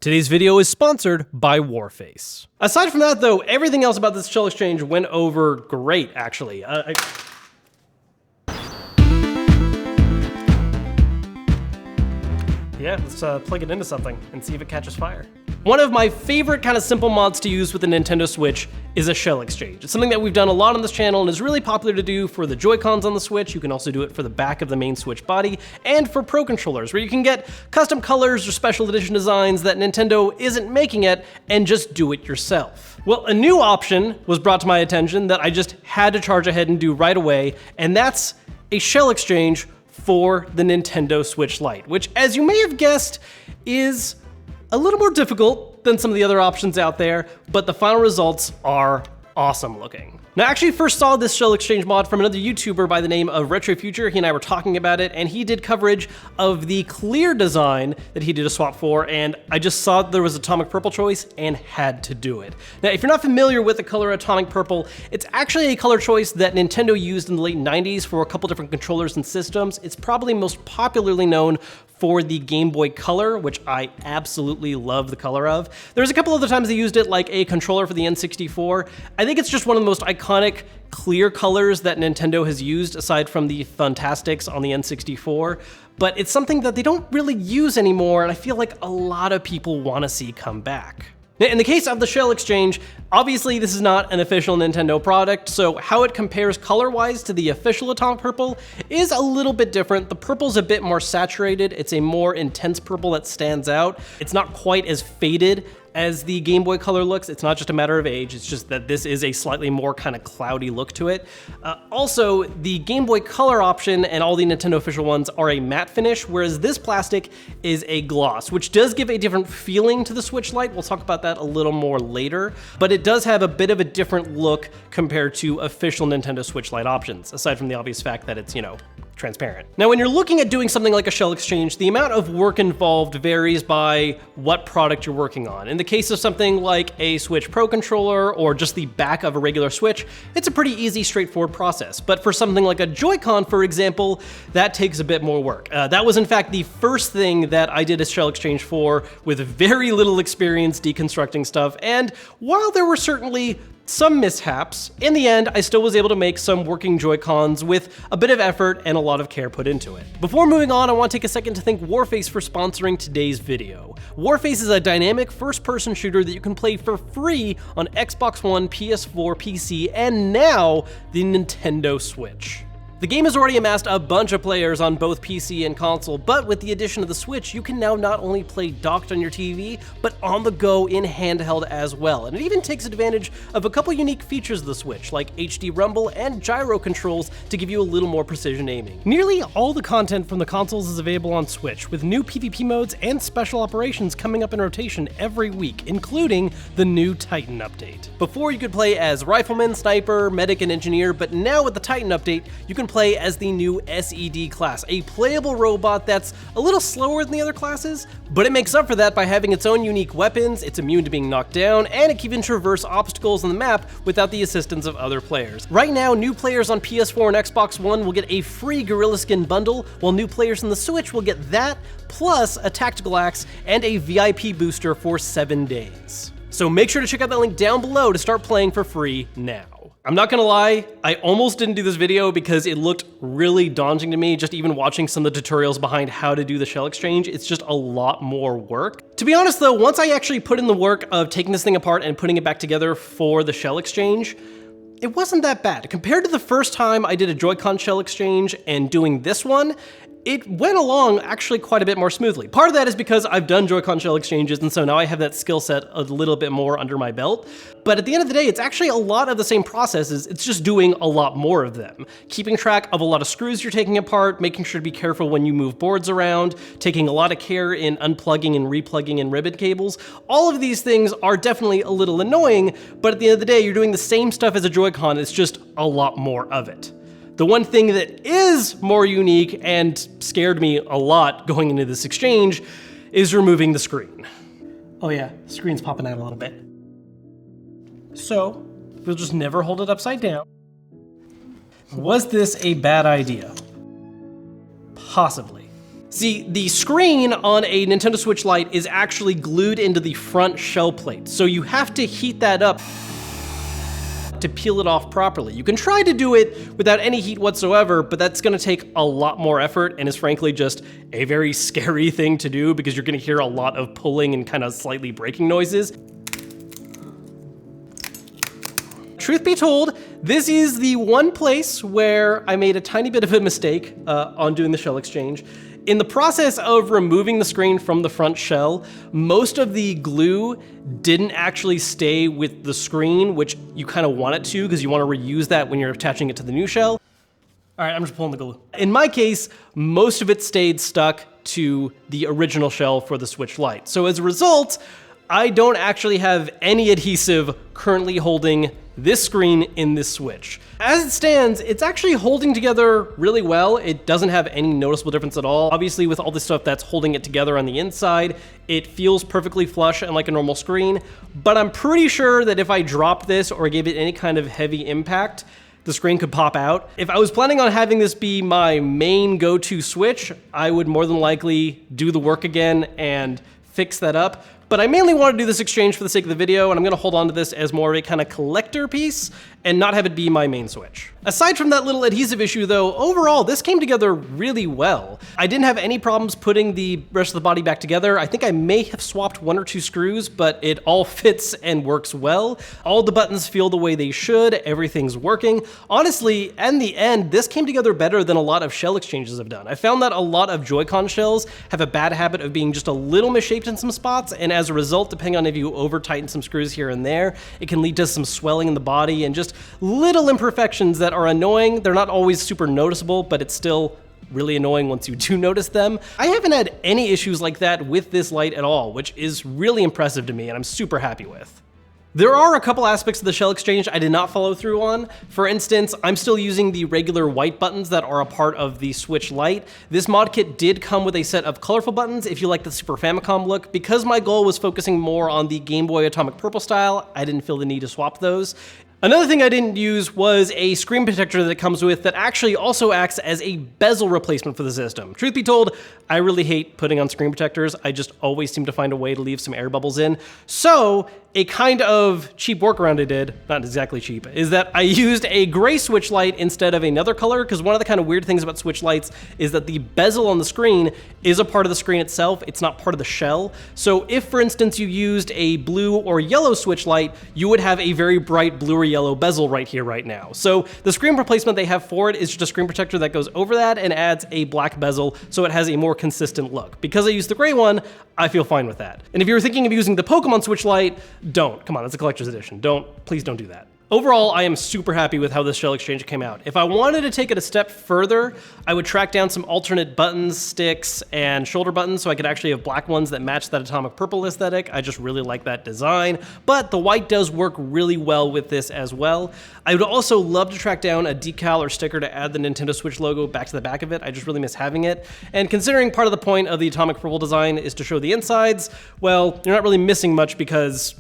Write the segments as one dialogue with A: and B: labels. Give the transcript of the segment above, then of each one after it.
A: Today's video is sponsored by Warface. Aside from that though, everything else about this shell exchange went over great actually. Yeah, let's plug it into something and see if it catches fire. One of my favorite kind of simple mods to use with the Nintendo Switch is a shell exchange. It's something that we've done a lot on this channel and is really popular to do for the Joy-Cons on the Switch. You can also do it for the back of the main Switch body and for Pro Controllers, where you can get custom colors or special edition designs that Nintendo isn't making yet and just do it yourself. Well, a new option was brought to my attention that I just had to charge ahead and do right away, and that's a shell exchange for the Nintendo Switch Lite, which, as you may have guessed, is a little more difficult than some of the other options out there, but the final results are awesome looking. Now, I actually first saw this shell exchange mod from another YouTuber by the name of Retro Future. He and I were talking about it, and he did coverage of the clear design that he did a swap for, and I just saw there was Atomic Purple choice and had to do it. Now, if you're not familiar with the color Atomic Purple, it's actually a color choice that Nintendo used in the late 90s for a couple different controllers and systems. It's probably most popularly known for the Game Boy Color, which I absolutely love the color of. There's a couple other times they used it like a controller for the N64. I think it's just one of the most iconic clear colors that Nintendo has used aside from the Fantastics on the N64, but it's something that they don't really use anymore, and I feel like a lot of people want to see come back. Now, in the case of the shell exchange, obviously this is not an official Nintendo product, so how it compares color-wise to the official Atomic Purple is a little bit different. The purple's a bit more saturated. It's a more intense purple that stands out. It's not quite as faded as the Game Boy Color looks. It's not just a matter of age, it's just that this is a slightly more kind of cloudy look to it. Also, the Game Boy Color option and all the Nintendo official ones are a matte finish, whereas this plastic is a gloss, which does give a different feeling to the Switch Lite. We'll talk about that a little more later, but it does have a bit of a different look compared to official Nintendo Switch Lite options, aside from the obvious fact that it's, transparent. Now, when you're looking at doing something like a shell exchange, the amount of work involved varies by what product you're working on. In the case of something like a Switch Pro controller or just the back of a regular Switch, it's a pretty easy, straightforward process. But for something like a Joy-Con, for example, that takes a bit more work. That was in fact the first thing that I did a shell exchange for with very little experience deconstructing stuff. And while there were certainly some mishaps, in the end, I still was able to make some working Joy-Cons with a bit of effort and a lot of care put into it. Before moving on, I want to take a second to thank Warface for sponsoring today's video. Warface is a dynamic first-person shooter that you can play for free on Xbox One, PS4, PC, and now the Nintendo Switch. The game has already amassed a bunch of players on both PC and console, but with the addition of the Switch, you can now not only play docked on your TV, but on the go in handheld as well. And it even takes advantage of a couple unique features of the Switch, like HD rumble and gyro controls to give you a little more precision aiming. Nearly all the content from the consoles is available on Switch, with new PvP modes and special operations coming up in rotation every week, including the new Titan update. Before, you could play as Rifleman, Sniper, Medic, and Engineer, but now with the Titan update, you can play as the new SED class, a playable robot that's a little slower than the other classes, but it makes up for that by having its own unique weapons, it's immune to being knocked down, and it can even traverse obstacles on the map without the assistance of other players. Right now, new players on PS4 and Xbox One will get a free Gorilla Skin bundle, while new players on the Switch will get that, plus a tactical axe and a VIP booster for 7 days. So make sure to check out that link down below to start playing for free now. I'm not gonna lie, I almost didn't do this video because it looked really daunting to me, just even watching some of the tutorials behind how to do the shell exchange. It's just a lot more work. To be honest though, once I actually put in the work of taking this thing apart and putting it back together for the shell exchange, it wasn't that bad. Compared to the first time I did a Joy-Con shell exchange and doing this one, it went along actually quite a bit more smoothly. Part of that is because I've done Joy-Con shell exchanges, and so now I have that skill set a little bit more under my belt. But at the end of the day, it's actually a lot of the same processes, it's just doing a lot more of them. Keeping track of a lot of screws you're taking apart, making sure to be careful when you move boards around, taking a lot of care in unplugging and replugging in ribbon cables. All of these things are definitely a little annoying, but at the end of the day, you're doing the same stuff as a Joy-Con, it's just a lot more of it. The one thing that is more unique and scared me a lot going into this exchange is removing the screen. Oh yeah, the screen's popping out a little bit. So, we'll just never hold it upside down. Was this a bad idea? Possibly. See, the screen on a Nintendo Switch Lite is actually glued into the front shell plate, so you have to heat that up to peel it off properly. You can try to do it without any heat whatsoever, but that's gonna take a lot more effort and is frankly just a very scary thing to do because you're gonna hear a lot of pulling and kind of slightly breaking noises. Truth be told, this is the one place where I made a tiny bit of a mistake on doing the shell exchange. In the process of removing the screen from the front shell, most of the glue didn't actually stay with the screen, which you kind of want it to because you want to reuse that when you're attaching it to the new shell. All right, I'm just pulling the glue. In my case, most of it stayed stuck to the original shell for the Switch Lite. So as a result, I don't actually have any adhesive currently holding this screen in this Switch. As it stands, it's actually holding together really well. It doesn't have any noticeable difference at all. Obviously, with all the stuff that's holding it together on the inside, it feels perfectly flush and like a normal screen, but I'm pretty sure that if I dropped this or gave it any kind of heavy impact, the screen could pop out. If I was planning on having this be my main go-to Switch, I would more than likely do the work again and fix that up. But I mainly want to do this exchange for the sake of the video, and I'm going to hold on to this as more of a kind of collector piece and not have it be my main Switch. Aside from that little adhesive issue though, overall this came together really well. I didn't have any problems putting the rest of the body back together. I think I may have swapped 1 or 2 screws, but it all fits and works well. All the buttons feel the way they should, everything's working. Honestly, in the end, this came together better than a lot of shell exchanges I've done. I found that a lot of Joy-Con shells have a bad habit of being just a little misshaped in some spots, and as a result, depending on if you over-tighten some screws here and there, it can lead to some swelling in the body and just little imperfections that are annoying. They're not always super noticeable, but it's still really annoying once you do notice them. I haven't had any issues like that with this Lite at all, which is really impressive to me and I'm super happy with. There are a couple aspects of the shell exchange I did not follow through on. For instance, I'm still using the regular white buttons that are a part of the Switch Lite. This mod kit did come with a set of colorful buttons if you like the Super Famicom look. Because my goal was focusing more on the Game Boy Atomic Purple style, I didn't feel the need to swap those. Another thing I didn't use was a screen protector that it comes with that actually also acts as a bezel replacement for the system. Truth be told, I really hate putting on screen protectors. I just always seem to find a way to leave some air bubbles in. So a kind of cheap workaround I did, not exactly cheap, is that I used a gray Switch Lite instead of another color, because one of the kind of weird things about Switch Lites is that the bezel on the screen is a part of the screen itself, it's not part of the shell. So if, for instance, you used a blue or yellow Switch Lite, you would have a very bright blue or yellow bezel right here, right now. So the screen replacement they have for it is just a screen protector that goes over that and adds a black bezel so it has a more consistent look. Because I used the gray one, I feel fine with that. And if you're thinking of using the Pokemon Switch Lite, don't. Come on, it's a collector's edition. Please don't do that. Overall, I am super happy with how this shell exchange came out. If I wanted to take it a step further, I would track down some alternate buttons, sticks, and shoulder buttons so I could actually have black ones that match that Atomic Purple aesthetic. I just really like that design, but the white does work really well with this as well. I would also love to track down a decal or sticker to add the Nintendo Switch logo back to the back of it. I just really miss having it. And considering part of the point of the Atomic Purple design is to show the insides, well, you're not really missing much because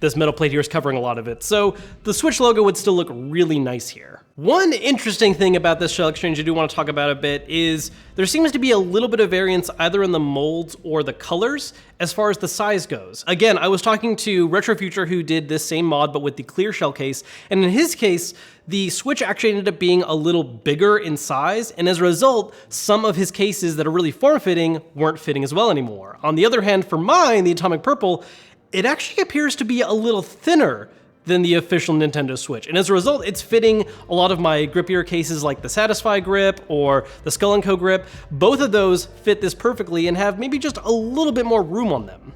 A: this metal plate here is covering a lot of it, so the Switch logo would still look really nice here. One interesting thing about this shell exchange I do want to talk about a bit is there seems to be a little bit of variance either in the molds or the colors as far as the size goes. Again, I was talking to Retrofuture who did this same mod but with the clear shell case, and in his case, the Switch actually ended up being a little bigger in size, and as a result, some of his cases that are really form-fitting weren't fitting as well anymore. On the other hand, for mine, the Atomic Purple, it actually appears to be a little thinner than the official Nintendo Switch. And as a result, it's fitting a lot of my grippier cases like the Satisfy grip or the Skull & Co grip. Both of those fit this perfectly and have maybe just a little bit more room on them.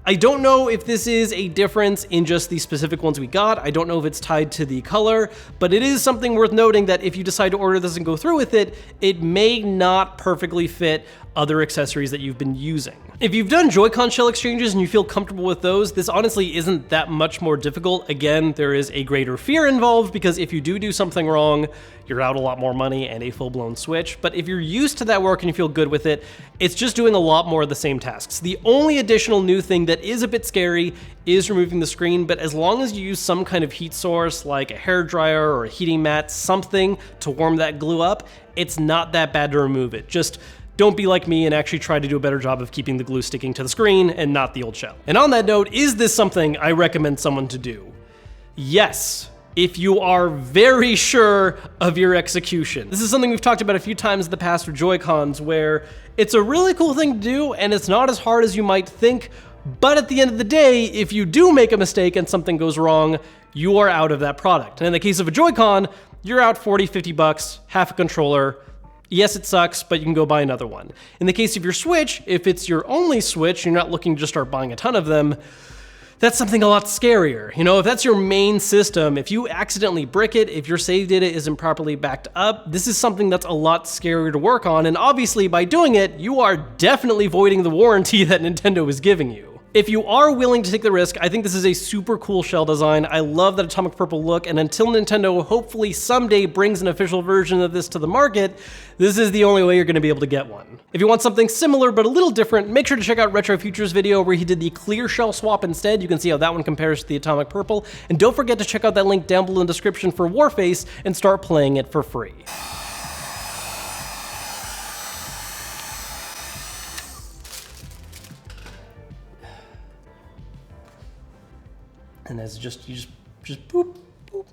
A: I don't know if this is a difference in just the specific ones we got. I don't know if it's tied to the color, but it is something worth noting that if you decide to order this and go through with it, it may not perfectly fit other accessories that you've been using. If you've done Joy-Con shell exchanges and you feel comfortable with those, this honestly isn't that much more difficult. Again, there is a greater fear involved because if you do something wrong, you're out a lot more money and a full-blown Switch. But if you're used to that work and you feel good with it, it's just doing a lot more of the same tasks. The only additional new thing that is a bit scary is removing the screen, but as long as you use some kind of heat source like a hairdryer or a heating mat, something to warm that glue up, it's not that bad to remove it. Just don't be like me and actually try to do a better job of keeping the glue sticking to the screen and not the old shell. And on that note, is this something I recommend someone to do? Yes, if you are very sure of your execution. This is something we've talked about a few times in the past with Joy-Cons, where it's a really cool thing to do and it's not as hard as you might think, but at the end of the day, if you do make a mistake and something goes wrong, you are out of that product. And in the case of a Joy-Con, you're out 40, 50 bucks, half a controller. Yes, it sucks, but you can go buy another one. In the case of your Switch, if it's your only Switch, you're not looking to just start buying a ton of them, that's something a lot scarier. You know, if that's your main system, if you accidentally brick it, if your save data isn't properly backed up, this is something that's a lot scarier to work on, and obviously by doing it, you are definitely voiding the warranty that Nintendo is giving you. If you are willing to take the risk, I think this is a super cool shell design. I love that atomic purple look, and until Nintendo hopefully someday brings an official version of this to the market, this is the only way you're going to be able to get one. If you want something similar but a little different, make sure to check out Retro Future's video where he did the clear shell swap instead. You can see how that one compares to the atomic purple, and don't forget to check out that link down below in the description for Warface and start playing it for free. And that's just, you just boop, boop.